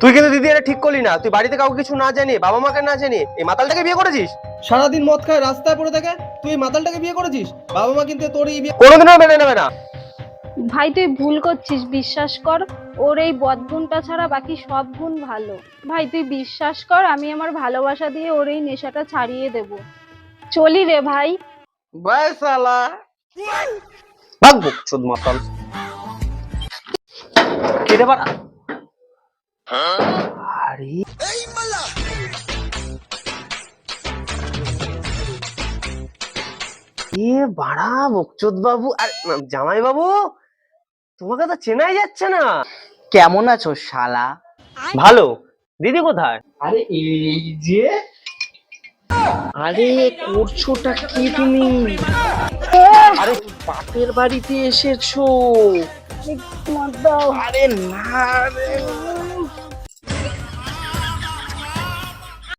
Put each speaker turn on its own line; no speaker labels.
তুই কিন্তু দিদি এটা ঠিক করলি না। তুই বাড়িতে কাউকে কিছু না জানিয়ে, বাবা মাকে না জানিয়ে এই মাতালটাকে বিয়ে করেছিস। সারাদিন মদ খায় রাস্তায় পড়ে থাকে, তুই এই মাতালটাকে বিয়ে করেছিস। বাবা মা কিন্তু তোর এই বিয়ে কোনোদিনও মেনে নেবে না।
ভাই তুই ভুল করছিস, বিশ্বাস কর। ওর এই বদগুণটা ছাড়া বাকি সব গুণ ভালো। ভাই তুই বিশ্বাস কর, আমি আমার ভালোবাসা দিয়ে ওর এই নেশাটা ছাড়িয়ে দেব। চলি রে ভাই।
বাই শালা। ভাগ বকচোদ মাতাল। কেটে পারা। আরে এ বাড়া বকচোদ বাবু আর জামাই বাবু, তোমাকে তো চেনাই যাচ্ছে না।
কেমন আছো শালা?
ভালো। দিদি কোথায়?
আরে এই যে, আরে করছোটা কি তুমি? আরে বাপের বাড়িতে এসেছো? আরে না রে